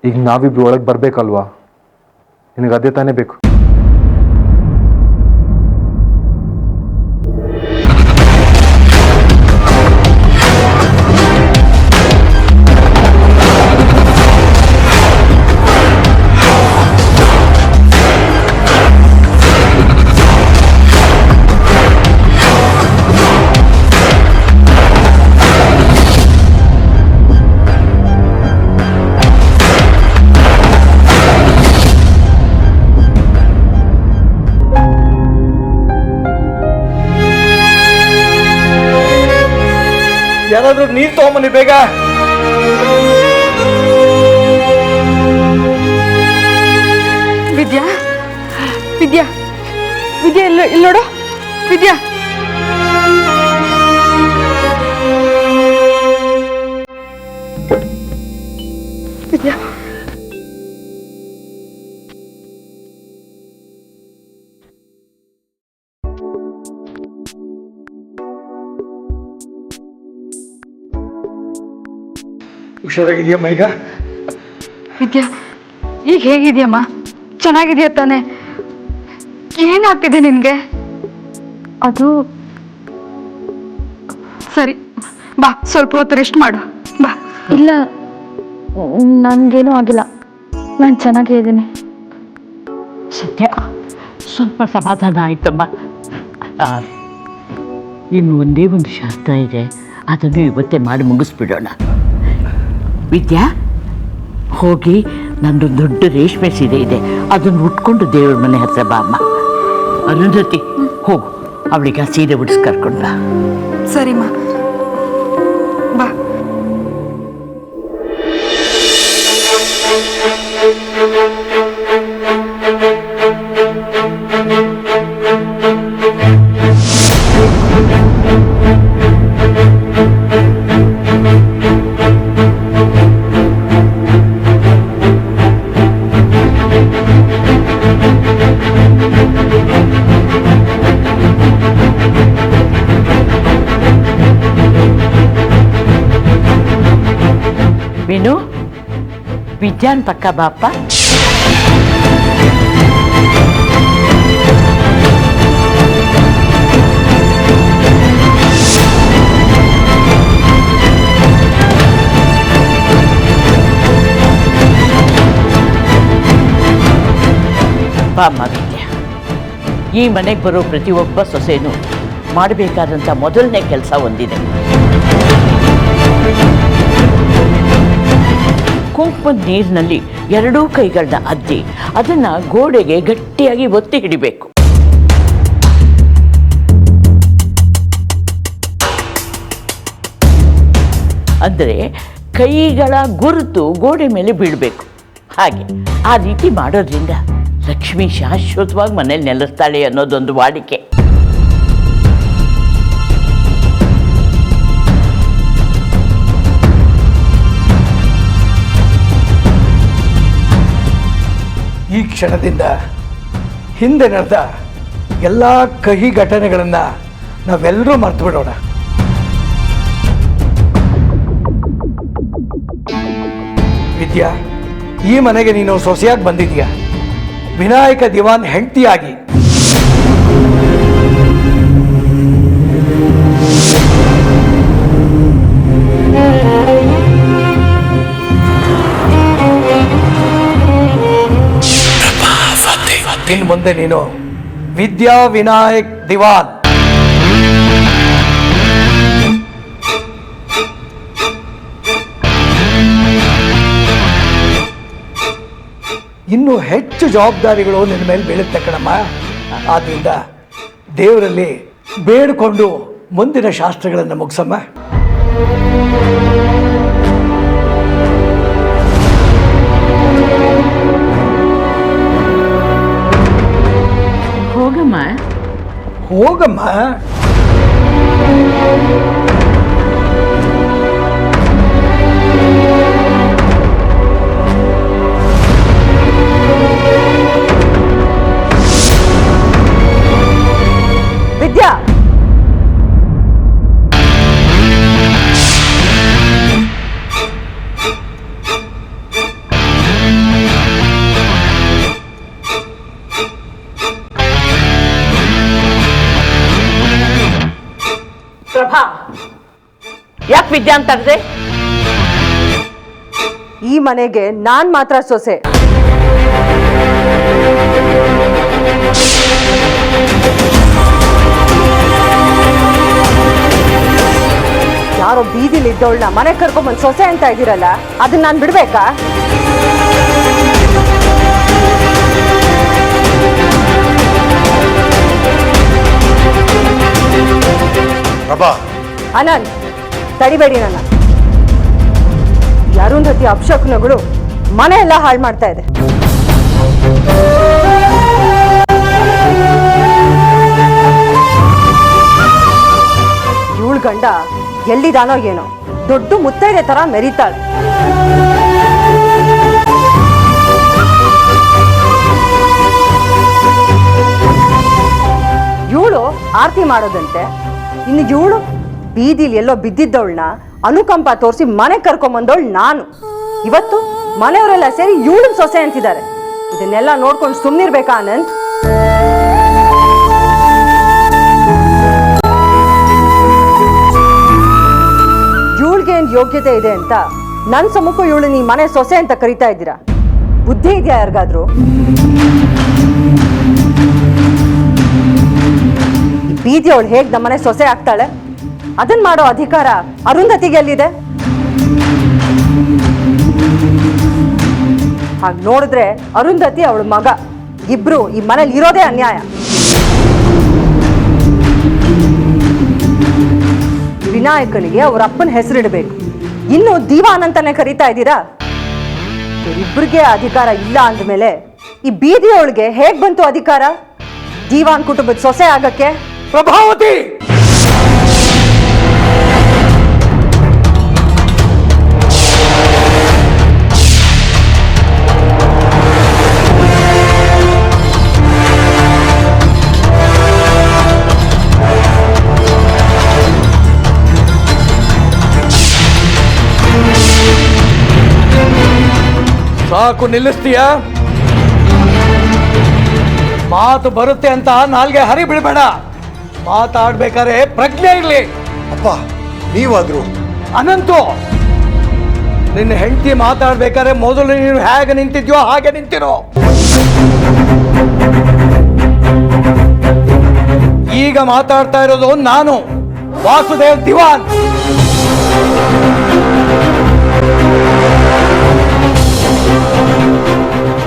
ಈಗ ನಾವಿಬ್ರು ಒಳಗೆ ಬರಬೇಕಲ್ವಾ? ನಿನಗೆ ಅದೇ ತಾನೇ ಬೇಕು. ಯಾರಾದ್ರೂ ನೀರು ತಗೊಂಬನ್ನಿ ಬೇಗ. ವಿದ್ಯಾ ವಿದ್ಯಾ ವಿದ್ಯಾ ಇಲ್ಲಿ ನೋಡು. ವಿದ್ಯಾ ವಿದ್ಯಾ ಹುಷಾರಾಗಿದೆಯಮ್ಮ ಈಗ? ವಿದ್ಯಾ ಈಗ ಹೇಗಿದೆಯಮ್ಮ? ಚೆನ್ನಾಗಿದೆಯಾ ತಾನೆ? ಏನಾಗ್ತಿದೆ ನಿನ್ಗೆ? ಅದು ಸರಿ, ಬಾ ಸ್ವಲ್ಪ ಹೊತ್ತು ರೆಸ್ಟ್ ಮಾಡು ಬಾ. ಇಲ್ಲ, ನನಗೇನೂ ಆಗಿಲ್ಲ, ನಾನು ಚೆನ್ನಾಗೇ ಇದ್ದೀನಿ. ಸತ್ಯ, ಸ್ವಲ್ಪ ಸಮಾಧಾನ ಆಯ್ತಮ್ಮ. ಇನ್ನು ಒಂದೇ ಒಂದು ಶಾಸ್ತ್ರ ಇದೆ, ಅದನ್ನು ಇವತ್ತೇ ಮಾಡಿ ಮುಗಿಸ್ಬಿಡೋಣ. ವಿದ್ಯಾ, ಹೋಗಿ ನಂದು ದೊಡ್ಡ ರೇಷ್ಮೆ ಸೀರೆ ಇದೆ, ಅದನ್ನು ಉಟ್ಕೊಂಡು ದೇವ್ರ ಮನೆ ಹತ್ರ ಬಾ ಅಮ್ಮ. ಅರುಂಧತಿ, ಹೋಗು, ಅವಳಿಗೆ ಆ ಸೀರೆ ಉಡಿಸ್ ಕರ್ಕೊಂಡು ಬಾ. ಸರಿಮ್ಮ, ಬಾ. ಮೀನು, ವಿದ್ಯಾನ್ ಪಕ್ಕ ಬಾಪ್ಪ. ಬಾಮ್ಮ ವಿದ್ಯಾ, ಈ ಮನೆಗೆ ಬರೋ ಪ್ರತಿಯೊಬ್ಬ ಸೊಸೆನೂ ಮಾಡಬೇಕಾದಂಥ ಮೊದಲನೇ ಕೆಲಸ ಒಂದಿದೆ. ಕುಂಕುಮದ ನೀರಿನಲ್ಲಿ ಎರಡೂ ಕೈಗಳನ್ನ ಅದ್ದಿ ಅದನ್ನು ಗೋಡೆಗೆ ಗಟ್ಟಿಯಾಗಿ ಒತ್ತಿ ಹಿಡಿಬೇಕು. ಅಂದರೆ ಕೈಗಳ ಗುರುತು ಗೋಡೆ ಮೇಲೆ ಬೀಳಬೇಕು. ಹಾಗೆ ಆ ರೀತಿ ಮಾಡೋದ್ರಿಂದ ಲಕ್ಷ್ಮಿ ಶಾಶ್ವತವಾಗಿ ಮನೇಲಿ ನೆಲೆಸ್ತಾಳೆ ಅನ್ನೋದೊಂದು ವಾಡಿಕೆ. ಈ ಕ್ಷಣದಿಂದ ಹಿಂದೆ ನಡೆದ ಎಲ್ಲ ಕಹಿ ಘಟನೆಗಳನ್ನು ನಾವೆಲ್ಲರೂ ಮರ್ತು ಬಿಡೋಣ. ವಿದ್ಯಾ, ಈ ಮನೆಗೆ ನೀನು ಸೊಸೆಯಾಗಿ ಬಂದಿದೀಯ, ವಿನಾಯಕ ದಿವಾನ್ ಹೆಂಡತಿಯಾಗಿ. ಇನ್ನು ಮುಂದೆ ನೀನು ವಿದ್ಯಾ ವಿನಾಯಕ್ ದಿವಾನ್. ಇನ್ನು ಹೆಚ್ಚು ಜವಾಬ್ದಾರಿಗಳು ನಿನ್ನ ಮೇಲೆ ಬೀಳುತ್ತೆ ಕಣಮ್ಮ. ಆದ್ರಿಂದ ದೇವರಲ್ಲಿ ಬೇಡಿಕೊಂಡು ಮುಂದಿನ ಶಾಸ್ತ್ರಗಳನ್ನು ಮುಗಿಸಮ್ಮ. ಹೋಗಮ್ಮ ಹೋಗಮ್ಮ. ವಿದ್ಯಾ, ಯಾಕೆ ವಿದ್ಯಾ ಅಂತ ಕರೆದೆ? ಈ ಮನೆಗೆ ನಾನ್ ಮಾತ್ರ ಸೊಸೆ. ಯಾರೋ ಬೀದಿಲಿ ಇದ್ದವಳನ್ನ ಮನೆ ಕರ್ಕೊಂಬಂದ್ ಸೊಸೆ ಅಂತ ಇದ್ದೀರಲ್ಲ, ಅದನ್ನ ನಾನು ಬಿಡ್ಬೇಕಾ? ಪ್ರಭಾ, ಅನಂತ್, ತಡಿಬೇಡಿ ನನ್ನ. ಅರುಂಧತಿ ಅಪಶಕುನಗಳು ಮನೆ ಎಲ್ಲ ಹಾಳು ಮಾಡ್ತಾ ಇದೆ. ಇವಳು ಗಂಡ ಎಲ್ಲಿದಾನೋ ಏನೋ, ದೊಡ್ಡ ಮುತ್ತೈದೆ ತರ ಮೆರಿತಾಳೆ. ಇವಳು ಆರತಿ ಮಾಡೋದಂತೆ, ಇನ್ನು ಇವಳು ಬೀದಿಲಿ ಎಲ್ಲೋ ಬಿದ್ದಿದ್ದವಳನ್ನ ಅನುಕಂಪ ತೋರಿಸಿ ಮನೆ ಕರ್ಕೊಂಬಂದವಳು ನಾನು. ಇವತ್ತು ಮನೆಯವರೆಲ್ಲ ಸೇರಿ ಇವಳು ಸೊಸೆ ಅಂತಿದ್ದಾರೆ. ಇದನ್ನೆಲ್ಲ ನೋಡ್ಕೊಂಡು ಸುಮ್ಮನಿರ್ಬೇಕಾ ಆನಂದ್? ಇವಳಿಗೇನ್ ಯೋಗ್ಯತೆ ಇದೆ ಅಂತ ನನ್ನ ಸಮ್ಮಕ್ಕೂ ಇವಳು ನೀ ಮನೆ ಸೊಸೆ ಅಂತ ಕರಿತಾ ಇದ್ದೀರಾ? ಬುದ್ಧಿ ಇದೆಯಾ ಯಾರಿಗಾದ್ರೂ? ಬೀದಿ ಅವಳು ಹೇಗ್ ನಮ್ಮನೆ ಸೊಸೆ ಆಗ್ತಾಳೆ, ಅದನ್ ಮಾಡೋ ಅಧಿಕಾರ ಅರುಂಧತಿಗೆ ಎಲ್ಲಿದೆ? ಹಾಗೆ ನೋಡಿದ್ರೆ ಅರುಂಧತಿ ಅವಳ ಮಗ, ಇಬ್ರು ಈ ಮನೇಲಿ ಇರೋದೇ ಅನ್ಯಾಯ. ವಿನಾಯಕನಿಗೆ ಅವ್ರ ಅಪ್ಪನ ಹೆಸರಿಡಬೇಕು, ಇನ್ನು ದಿವಾನ್ ಅಂತಾನೆ ಕರೀತಾ ಇದ್ದೀರಾ? ಇವರಿಬ್ಬರಿಗೆ ಅಧಿಕಾರ ಇಲ್ಲ ಅಂದ್ಮೇಲೆ ಈ ಬೀದಿಯೊಳಗೆ ಹೇಗ್ ಬಂತು ಅಧಿಕಾರ ದಿವಾನ್ ಕುಟುಂಬದ ಸೊಸೆ ಆಗಕ್ಕೆ? ಪ್ರಭಾವತಿ, ಸಾಕು, ನಿಲ್ಲಿಸ್ತೀಯ? ಮಾತು ಬರುತ್ತೆ ಅಂತ ನಾಲ್ಗೆ ಹರಿ ಬಿಡಬೇಡ. ಮಾತಾಡ್ಬೇಕಾದ್ರೆ ಪ್ರಜ್ಞೆ ಇರ್ಲಿ. ಅಪ್ಪ ನೀವಾದ್ರು. ಅನಂತು, ನಿನ್ನ ಹೆಂಡತಿ ಮಾತಾಡ್ಬೇಕಾದ್ರೆ ಮೊದಲು ನೀನು ಹೇಗೆ ನಿಂತಿದ್ಯೋ ಹಾಗೆ ನಿಂತಿರೋ. ಈಗ ಮಾತಾಡ್ತಾ ಇರೋದು ನಾನು, ವಾಸುದೇವ್ ದಿವಾನ್.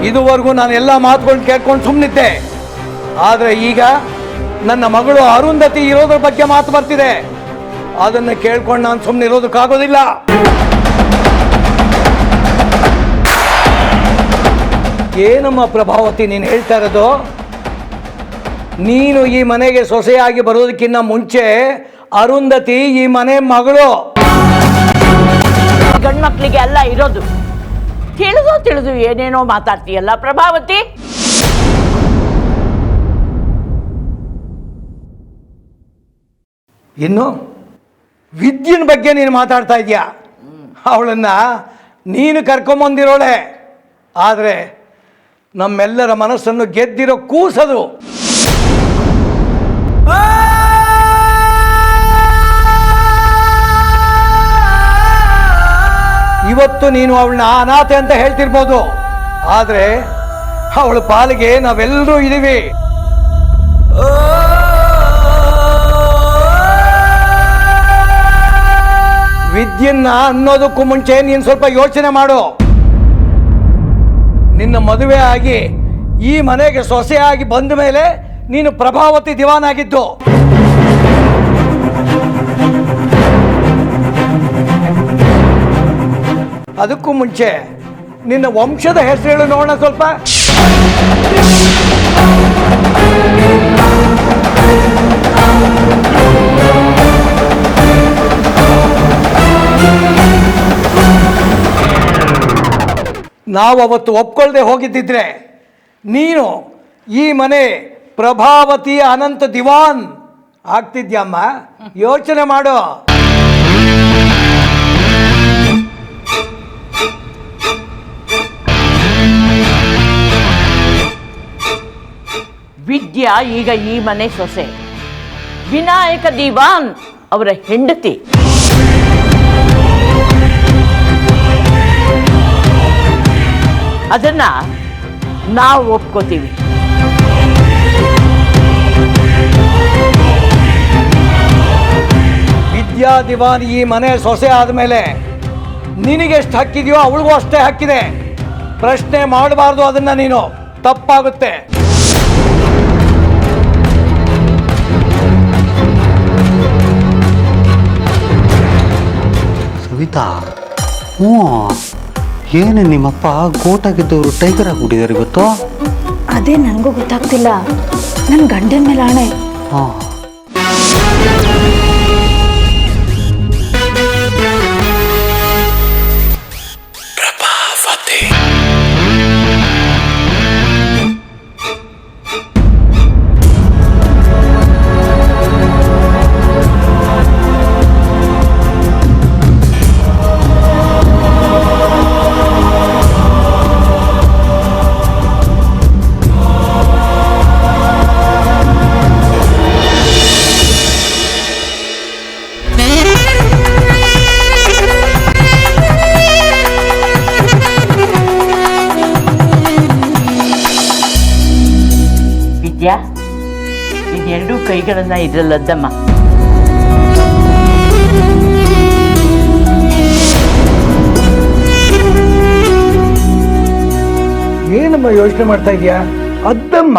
ಇದುವರೆಗೂ ನಾನು ಎಲ್ಲ ಮಾತುಕೊಂಡು ಕೇಳ್ಕೊಂಡು ಸುಮ್ಮನಿದ್ದೆ. ಆದರೆ ಈಗ ನನ್ನ ಮಗಳು ಅರುಂಧತಿ ಇರೋದ್ರ ಬಗ್ಗೆ ಮಾತು ಬರ್ತಿದೆ. ಅದನ್ನು ಕೇಳ್ಕೊಂಡು ನಾನು ಸುಮ್ಮನೆ ಇರೋದಕ್ಕಾಗೋದಿಲ್ಲ. ಏನಮ್ಮ ಪ್ರಭಾವತಿ ನೀನು ಹೇಳ್ತಾ ಇರೋದು? ನೀನು ಈ ಮನೆಗೆ ಸೊಸೆಯಾಗಿ ಬರೋದಕ್ಕಿಂತ ಮುಂಚೆ ಅರುಂಧತಿ ಈ ಮನೆ ಮಗಳು. ಗಂಡ್ಮಕ್ಳಿಗೆ ಎಲ್ಲ ಇರೋದು. ತಿಳಿದು ಏನೇನೋ ಮಾತಾಡ್ತೀಯಲ್ಲ ಪ್ರಭಾವತಿ. ಇನ್ನು ವಿದ್ಯೆನ ಬಗ್ಗೆ ನೀನು ಮಾತಾಡ್ತಾ ಇದೀಯಾ. ಅವಳನ್ನ ನೀನು ಕರ್ಕೊಂಬಂದಿರೋಳೆ. ಆದರೆ ನಮ್ಮೆಲ್ಲರ ಮನಸ್ಸನ್ನು ಗೆದ್ದಿರೋ ಕೂಸದು. ಇವತ್ತು ನೀನು ಅವಳನ್ನ ಅನಾಥೆ ಅಂತ ಹೇಳ್ತಿರ್ಬೋದು, ಆದರೆ ಅವಳ ಪಾಲಿಗೆ ನಾವೆಲ್ಲರೂ ಇದೀವಿ. ವಿದ್ಯೆಯನ್ನ ಅನ್ನೋದಕ್ಕೂ ಮುಂಚೆ ನೀನು ಸ್ವಲ್ಪ ಯೋಚನೆ ಮಾಡು. ನಿನ್ನ ಮದುವೆ ಆಗಿ ಈ ಮನೆಗೆ ಸೊಸೆಯಾಗಿ ಬಂದ ಮೇಲೆ ನೀನು ಪ್ರಭಾವತಿ ದಿವಾನ್ ಆಗಿದ್ದು. ಅದಕ್ಕೂ ಮುಂಚೆ ನಿನ್ನ ವಂಶದ ಹೆಸರು ಹೇಳು ನೋಡೋಣ ಸ್ವಲ್ಪ. ನಾವು ಅವತ್ತು ಒಪ್ಕೊಳ್ಳದೆ ಹೋಗಿದ್ದಿದ್ರೆ ನೀನು ಈ ಮನೆ ಪ್ರಭಾವತಿ ಅನಂತ ದಿವಾನ್ ಆಗ್ತಿದ್ಯಮ್ಮ. ಯೋಚನೆ ಮಾಡು. ವಿದ್ಯಾ ಈಗ ಈ ಮನೆ ಸೊಸೆ, ವಿನಾಯಕ ದಿವಾನ್ ಅವರ ಹೆಂಡತಿ. ಅದನ್ನ ನಾವು ಒಪ್ಕೋತೀವಿ. ವಿದ್ಯಾ ದಿವಾನ್ ಈ ಮನೆ ಸೊಸೆ ಆದಮೇಲೆ ನಿನಗೆಷ್ಟು ಹಕ್ಕಿದೆಯೋ ಅವಳಿಗೂ ಅಷ್ಟೇ ಹಕ್ಕಿದೆ. ಪ್ರಶ್ನೆ ಮಾಡಬಾರ್ದು ಅದನ್ನ ನೀನು, ತಪ್ಪಾಗುತ್ತೆ. ಸವಿತಾ, ಹ್ಞೂ, ಏನು ನಿಮ್ಮಪ್ಪ ಗೋಟಾಗಿದ್ದವರು ಟೈಗರ್ ಆಗಿಬಿಟ್ಟಿದ್ದಾರೆ ಇವತ್ತು? ಅದೇ ನನಗೂ ಗೊತ್ತಾಗ್ತಿಲ್ಲ. ನನ್ನ ಗಂಡನ ಮೇಲೆ ಆಣೆ. ಹಾಂ, ವಿದ್ಯಾ, ಇದೆರಡೂ ಕೈಗಳನ್ನ ಇದ್ರಲ್ಲದ್ದಮ್ಮ. ಏನಮ್ಮ ಯೋಚನೆ ಮಾಡ್ತಾ ಇದೀಯಾ? ಅದ್ದಮ್ಮ.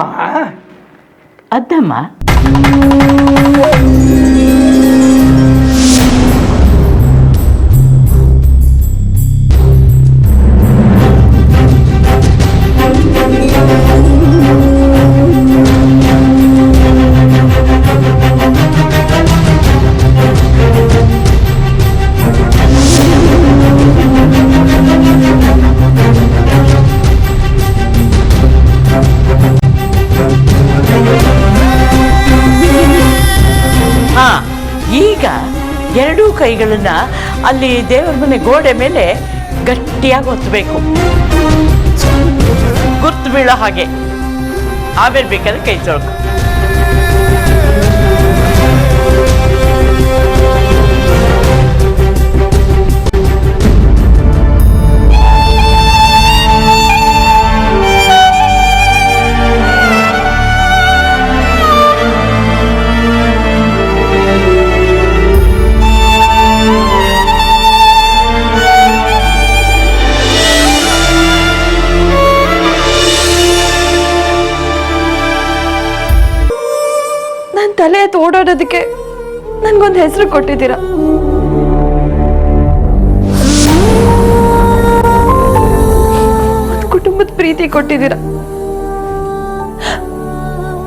ಅದ್ದಮ್ಮ, ಈಗ ಎರಡೂ ಕೈಗಳನ್ನ ಅಲ್ಲಿ ದೇವರ ಮನೆ ಗೋಡೆ ಮೇಲೆ ಗಟ್ಟಿಯಾಗಿ ಒತ್ತಬೇಕು, ಗುರ್ತು ಬೀಳೋ ಹಾಗೆ. ಆಮೇಲೆ ಬೇಕಾದ್ರೆ ಕೈ ತೊಳ್ಕೊ. ತಲೆ ಎತ್ತು ಓಡಾಡೋದಕ್ಕೆ ನನ್ಗೊಂದು ಹೆಸರು ಕೊಟ್ಟಿದ್ದೀರಾ. ಕುಟುಂಬದ ಪ್ರೀತಿ ಕೊಟ್ಟಿದ್ದೀರಾ.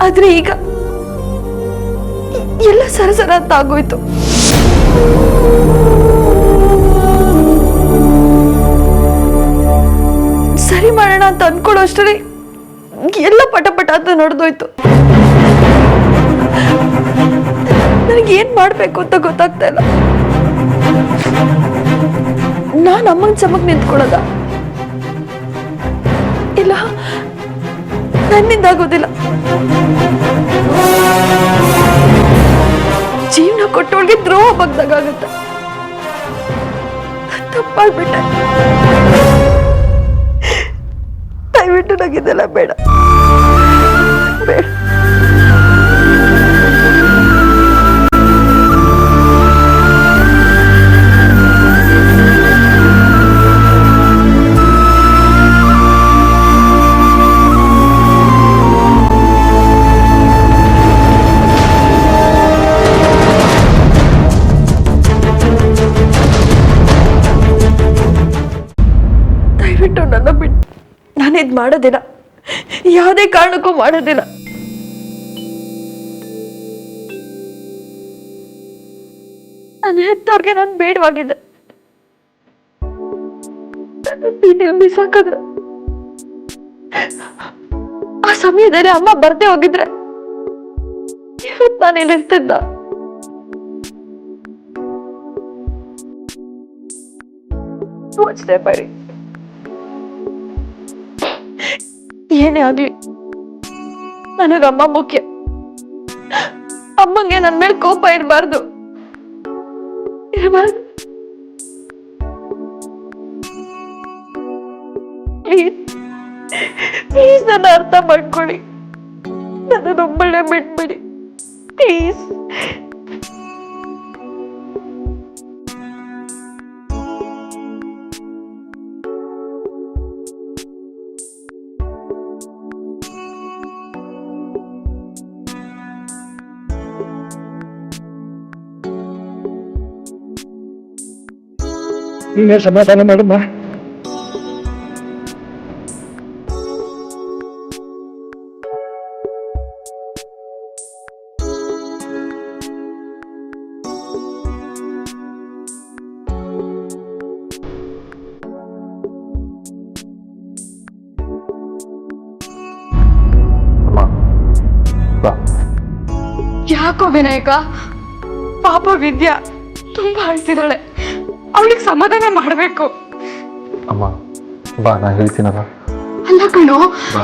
ಆದ್ರೆ ಈಗ ಎಲ್ಲ ಸರಸರ ಅಂತ ಆಗೋಯ್ತು. ಸರಿ ಮಾಡೋಣ ಅಂತ ಅನ್ಕೊಳ್ಳೋ ಅಷ್ಟರಲ್ಲಿ ಎಲ್ಲ ಪಟ ಅಂತ ನಡೆದೋಯ್ತು. ನನಗೇನ್ ಮಾಡ್ಬೇಕು ಅಂತ ಗೊತ್ತಾಗ್ತಾ ಇಲ್ಲ. ನಾನು ಅಮ್ಮನ ಸಮಕ್ಕೆ ನಿಂತ್ಕೊಳ್ಳೋದ? ಇಲ್ಲ, ನನ್ನಿಂದ ಆಗೋದಿಲ್ಲ. ಜೀವನ ಕೊಟ್ಟವಳಿಗೆ ದ್ರೋಹ ಬಗ್ದಾಗುತ್ತೆ. ತಪ್ಪಾಗ್ಬಿಟ್ಟೆ. ದಯವಿಟ್ಟು ನನಗಿದೆಲ್ಲ ಬೇಡ ಬೇಡ. ನನ್ನ ಬಿಟ್ಟು ನಾನಿದ್ ಮಾಡೋದಿಲ್ಲ, ಯಾವುದೇ ಕಾರಣಕ್ಕೂ ಮಾಡೋದಿಲ್ಲ. ನಾನು ಹೆತ್ತವ್ರಿಗೆ ನಾನು ಬೇಡವಾಗಿದ್ದೆ. ಬಿಸಾಕದ್ರ ಆ ಸಮಯದಲ್ಲಿ ಅಮ್ಮ ಬರ್ದೇ ಹೋಗಿದ್ರೆ ಇವತ್ತು ನಾನು ಇಲ್ಲಿರ್ತಿದ್ದ. ಯೋಚನೆ ಮಾಡಿ, ಏನೇ ಆಗ್ಲಿ ನನಗಮ್ಮ ಮುಖ್ಯ. ಅಮ್ಮಂಗೆ ನನ್ ಮೇಲೆ ಕೋಪ ಇರಬಾರ್ದು. ಪ್ಲೀಸ್ ಪ್ಲೀಸ್ ನನ್ನ ಅರ್ಥ ಮಾಡ್ಕೊಳ್ಳಿ, ನನ್ನನ್ನೊಬ್ಬಳೆ ಬಿಟ್ಬಿಡಿ ಪ್ಲೀಸ್. ನೀನೇ ಸಮಾಧಾನ ಮಾಡಮ್ಮ. ಅಮ್ಮ ಬಾ. ಯಾಕೋ ವಿನಾಯಕ, ಪಾಪ ವಿದ್ಯಾ ತುಂಬಾ ಅಳ್ತಿದ್ದಾಳೆ, ಅವಳಿಗೆ ಸಮಾಧಾನ ಮಾಡಬೇಕು. ಅಮ್ಮ ಬಾ, ನಾ ಹೇಳ್ತೀನಲ್ಲ. ಅಲ್ಲ ಕಣೋ, ಬಾ.